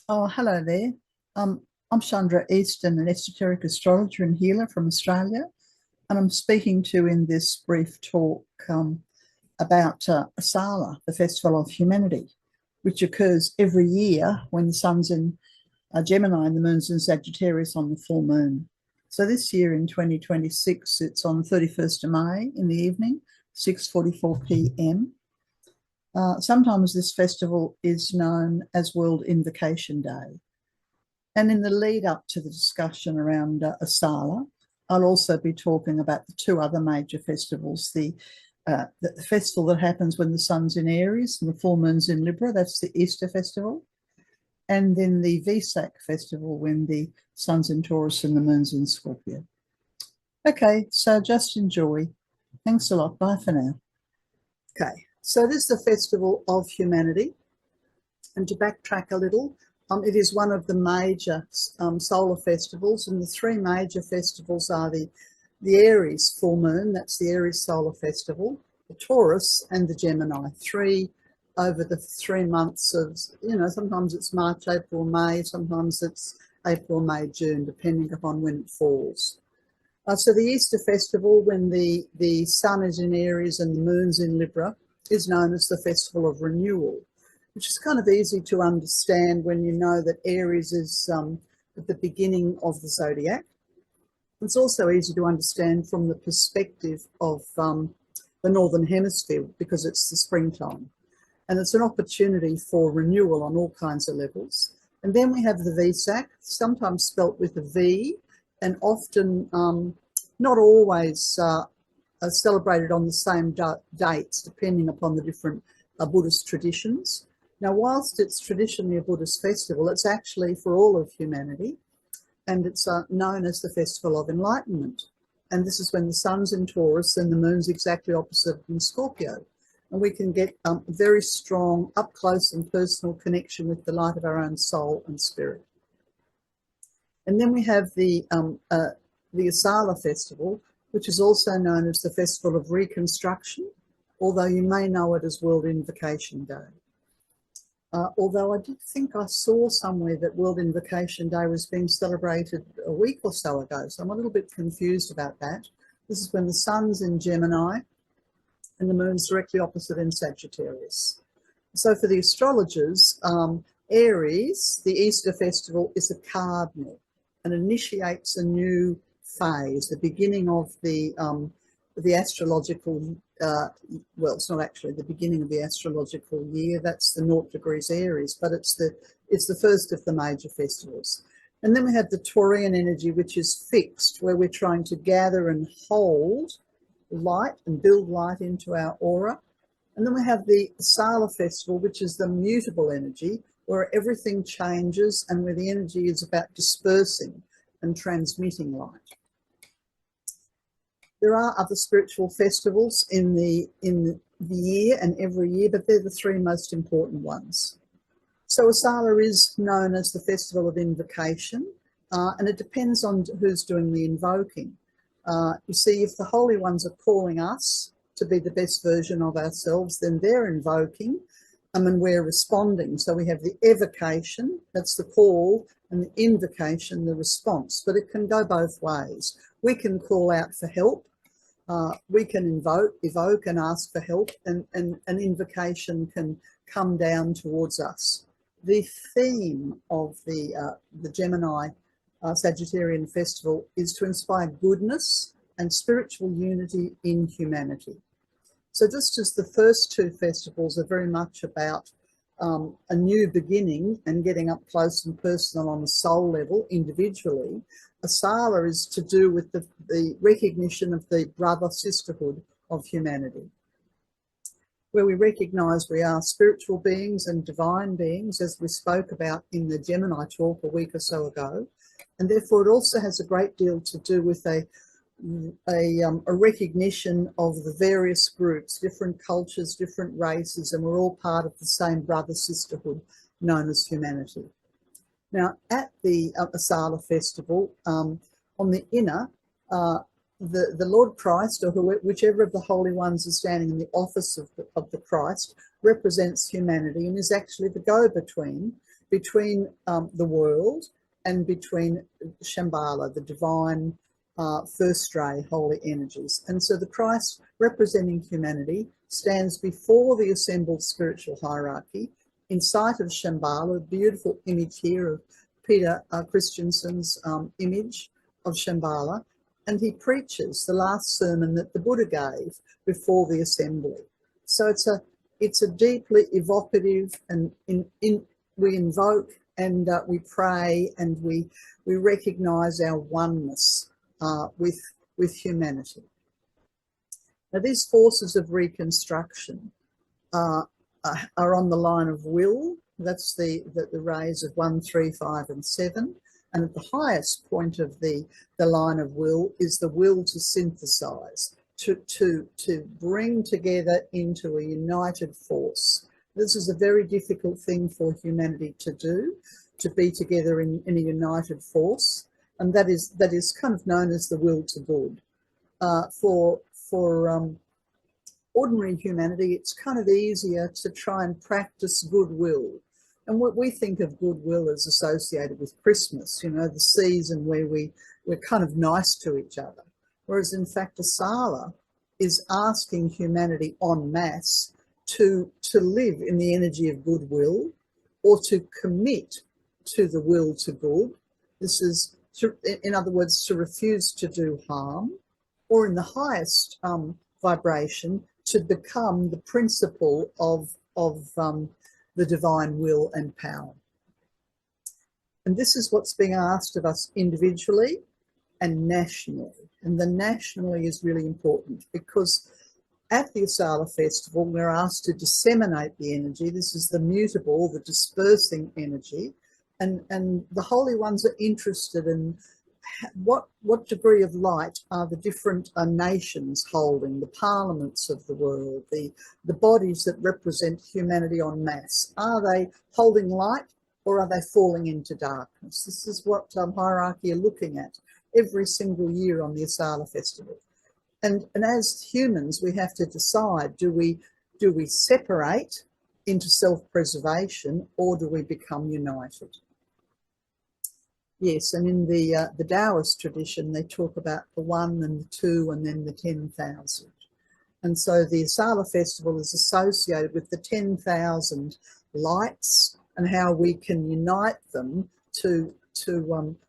Oh, hello there. Um, I'm Chandra Easton, an esoteric astrologer and healer from Australia, and I'm speaking to you in this brief talk about Asala, the Festival of Humanity, which occurs every year when the sun's in Gemini and the moon's in Sagittarius on the full moon. So this year in 2026, it's on the 31st of May in the evening, 6:44 p.m. Sometimes this festival is known as World Invocation Day. And in the lead up to the discussion around Asala, I'll also be talking about the two other major festivals, the festival that happens when the sun's in Aries and the full moon's in Libra, that's the Easter festival, and then the Vesak festival when the sun's in Taurus and the moon's in Scorpio. Okay, so just enjoy. Thanks a lot. Bye for now. Okay, so this is the Festival of Humanity. And to backtrack a little, it is one of the major solar festivals, and the three major festivals are the Aries full moon, that's the Aries solar festival, the Taurus and the Gemini, three over the 3 months of, sometimes it's March, April, May, sometimes it's April, May, June, depending upon when it falls. So the Easter festival, when the sun is in Aries and the moon's in Libra, is known as the Festival of Renewal, which is kind of easy to understand when you know that Aries is at the beginning of the zodiac. It's also easy to understand from the perspective of the Northern Hemisphere because it's the springtime. And it's an opportunity for renewal on all kinds of levels. And then we have the Vesak, sometimes spelt with a V, and often not always celebrated on the same dates, depending upon the different Buddhist traditions. Now, whilst it's traditionally a Buddhist festival, it's actually for all of humanity, and it's known as the Festival of Enlightenment. And this is when the sun's in Taurus and the moon's exactly opposite in Scorpio. And we can get a very strong, up close and personal connection with the light of our own soul and spirit. And then we have the Asala festival, which is also known as the Festival of Reconstruction, although you may know it as World Invocation Day. Although I did think I saw somewhere that World Invocation Day was being celebrated a week or so ago, so I'm a little bit confused about that. This is when the sun's in Gemini and the moon's directly opposite in Sagittarius. So for the astrologers, Aries, the Easter festival, is a cardinal and initiates a new phase, the beginning of the astrological, well, it's not actually the beginning of the astrological year, that's the 0 degrees Aries, but it's the first of the major festivals. And then we have the Taurian energy, which is fixed, where we're trying to gather and hold light and build light into our aura. And then we have the Asala festival, which is the mutable energy, where everything changes and where the energy is about dispersing and transmitting light. There are other spiritual festivals in the year and every year, but they're the three most important ones. So Asala is known as the Festival of Invocation, and it depends on who's doing the invoking. You see, if the holy ones are calling us to be the best version of ourselves, then they're invoking, and we're responding. So we have the evocation, that's the call, and the invocation, the response. But it can go both ways. We can call out for help. We can evoke and ask for help, and an invocation can come down towards us. The theme of the Gemini Sagittarian festival is to inspire goodness and spiritual unity in humanity. So just as the first two festivals are very much about a new beginning and getting up close and personal on the soul level individually, Asala is to do with the recognition of the brother sisterhood of humanity, where we recognise we are spiritual beings and divine beings, as we spoke about in the Gemini talk a week or so ago. And therefore it also has a great deal to do with a recognition of the various groups, different cultures, different races, and we're all part of the same brother sisterhood known as humanity. Now, at the Asala festival, on the inner, the Lord Christ, or whichever of the holy ones is standing in the office of the Christ, represents humanity and is actually the go-between between the world and between Shambhala, the divine first ray holy energies. And so the Christ representing humanity stands before the assembled spiritual hierarchy in sight of Shambhala, a beautiful image here of Peter Christensen's image of Shambhala, and he preaches the last sermon that the Buddha gave before the assembly. So it's a deeply evocative, and we invoke and we pray and we recognise our oneness with humanity. Now, these forces of reconstruction are on the line of will. That's the rays of 1, 3, 5 and 7. And at the highest point of the line of will is the will to synthesize, to bring together into a united force. This is a very difficult thing for humanity to do, to be together in a united force. And that is kind of known as the will to good. For ordinary humanity, it's kind of easier to try and practice goodwill. And what we think of goodwill as associated with Christmas, you know, the season where we're kind of nice to each other. Whereas in fact, Asala is asking humanity en masse to live in the energy of goodwill, or to commit to the will to good. This is, in other words, to refuse to do harm, or in the highest vibration, to become the principle of the divine will and power. And this is what's being asked of us individually and nationally. And the nationally is really important, because at the Asala festival, we're asked to disseminate the energy. This is the mutable, the dispersing energy. And the holy ones are interested in what degree of light are the different nations holding, the parliaments of the world, the bodies that represent humanity en masse. Are they holding light, or are they falling into darkness? This is what hierarchy are looking at every single year on the Asala festival. And as humans, we have to decide, do we separate into self-preservation, or do we become united? Yes, and in the Taoist tradition, they talk about the 1 and the 2 and then the 10,000. And so the Asala festival is associated with the 10,000 lights and how we can unite them to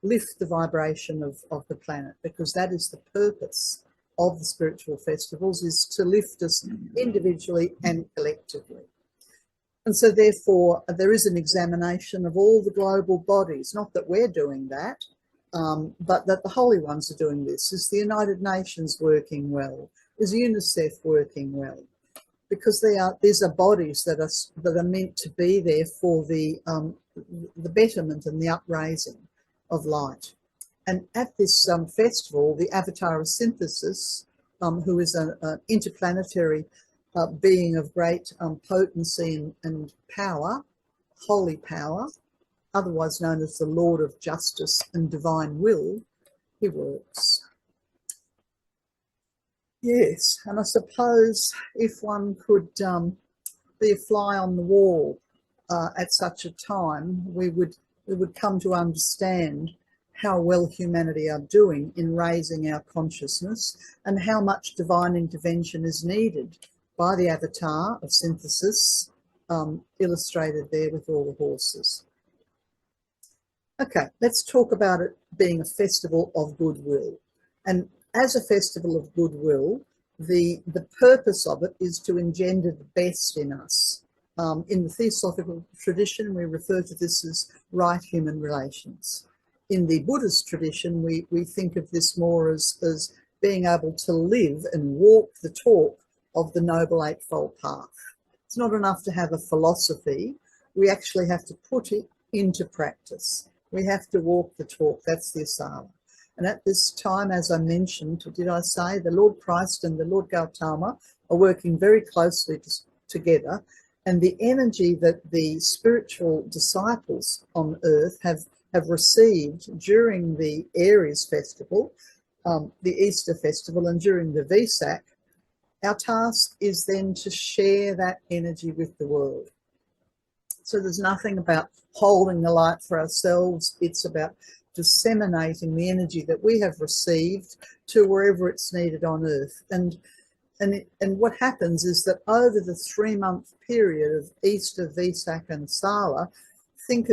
lift the vibration of the planet, because that is the purpose of the spiritual festivals, is to lift us individually and collectively. And so therefore there is an examination of all the global bodies, not that we're doing that, but that the holy ones are doing this. Is the United Nations working well? Is UNICEF working well? Because these are bodies that are meant to be there for the betterment and the upraising of light. And at this festival, the Avatar of Synthesis, who is an interplanetary being of great potency and power, holy power, otherwise known as the Lord of Justice and Divine Will, he works. Yes, and I suppose if one could be a fly on the wall at such a time, we would come to understand how well humanity are doing in raising our consciousness, and how much divine intervention is needed by the Avatar of Synthesis, illustrated there with all the horses. Okay, let's talk about it being a festival of goodwill. And as a festival of goodwill, the purpose of it is to engender the best in us. In the Theosophical tradition, we refer to this as right human relations. In the Buddhist tradition, we think of this more as being able to live and walk the talk of the Noble Eightfold Path. It's not enough to have a philosophy. We actually have to put it into practice. We have to walk the talk. That's the Asala. And at this time, as I mentioned, did I say, the Lord Christ and the Lord Gautama are working very closely together. And the energy that the spiritual disciples on earth have received during the Aries festival, the Easter festival, and during the Vesak, our task is then to share that energy with the world. So there's nothing about holding the light for ourselves. It's about disseminating the energy that we have received to wherever it's needed on earth. And what happens is that over the 3-month period of Easter, Vesak and Asala, think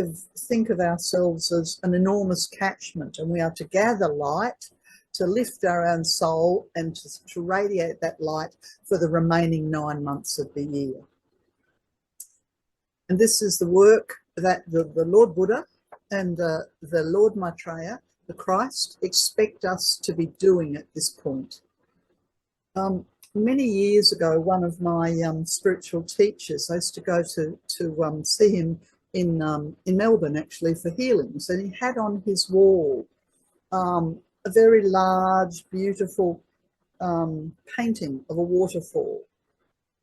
of ourselves as an enormous catchment, and we are to gather light to lift our own soul and to radiate that light for the remaining 9 months of the year. And this is the work that the Lord Buddha and the Lord Maitreya, the Christ, expect us to be doing at this point. Many years ago, one of my spiritual teachers, I used to go to see him in Melbourne, actually, for healings, and he had on his wall a very large, beautiful painting of a waterfall.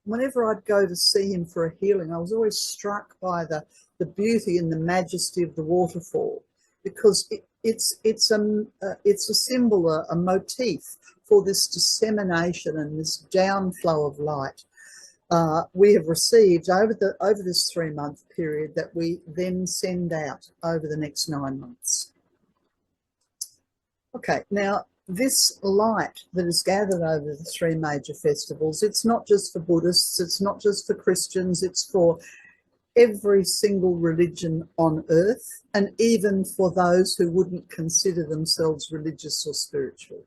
Whenever I'd go to see him for a healing, I was always struck by the beauty and the majesty of the waterfall, because it's a symbol, a motif for this dissemination and this downflow of light we have received over this 3-month period that we then send out over the next 9 months. Okay, now this light that is gathered over the 3 major festivals, it's not just for Buddhists, it's not just for Christians, it's for every single religion on earth, and even for those who wouldn't consider themselves religious or spiritual.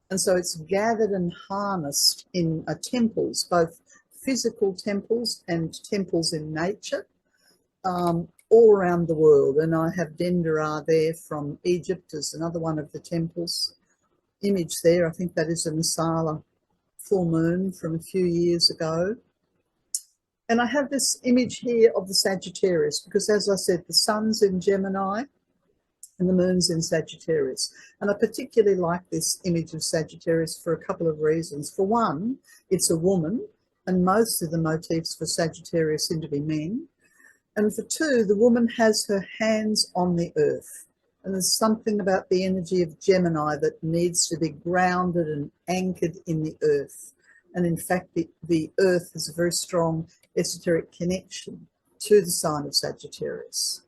And so it's gathered and harnessed in temples, both physical temples and temples in nature, all around the world. And I have Dendera there from Egypt as another one of the temples. Image there, I think that is an Asala full moon from a few years ago. And I have this image here of the Sagittarius, because as I said, the sun's in Gemini and the moon's in Sagittarius. And I particularly like this image of Sagittarius for a couple of reasons. For one, it's a woman, and most of the motifs for Sagittarius seem to be men. And for two, the woman has her hands on the earth. And there's something about the energy of Gemini that needs to be grounded and anchored in the earth. And in fact, the earth has a very strong esoteric connection to the sign of Sagittarius.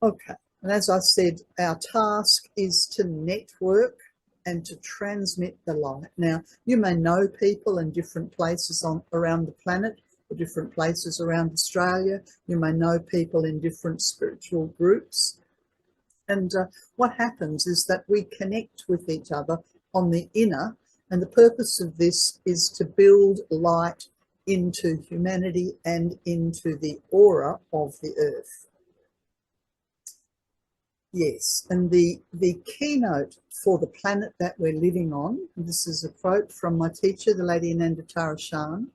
Okay, and as I said, our task is to network and to transmit the light. Now, you may know people in different places around the planet, or different places around Australia. You may know people in different spiritual groups. And what happens is that we connect with each other on the inner, and the purpose of this is to build light into humanity and into the aura of the earth. Yes, and the keynote for the planet that we're living on, and this is a quote from my teacher, the Lady Ananda Tarashan,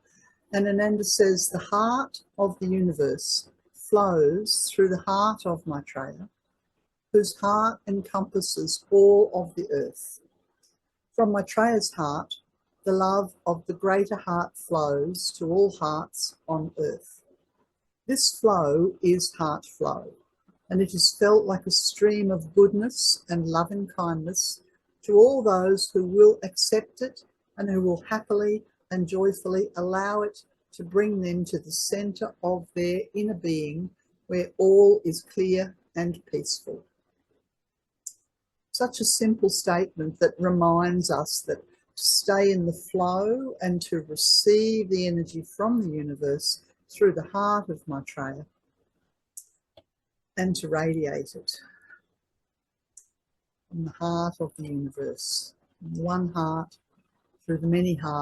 and Ananda says, the heart of the universe flows through the heart of Maitreya, whose heart encompasses all of the earth. From Maitreya's heart, the love of the greater heart flows to all hearts on earth. This flow is heart flow, and it is felt like a stream of goodness and loving kindness to all those who will accept it and who will happily and joyfully allow it to bring them to the centre of their inner being, where all is clear and peaceful. Such a simple statement that reminds us that to stay in the flow and to receive the energy from the universe through the heart of Maitreya and to radiate it from the heart of the universe, one heart through the many hearts.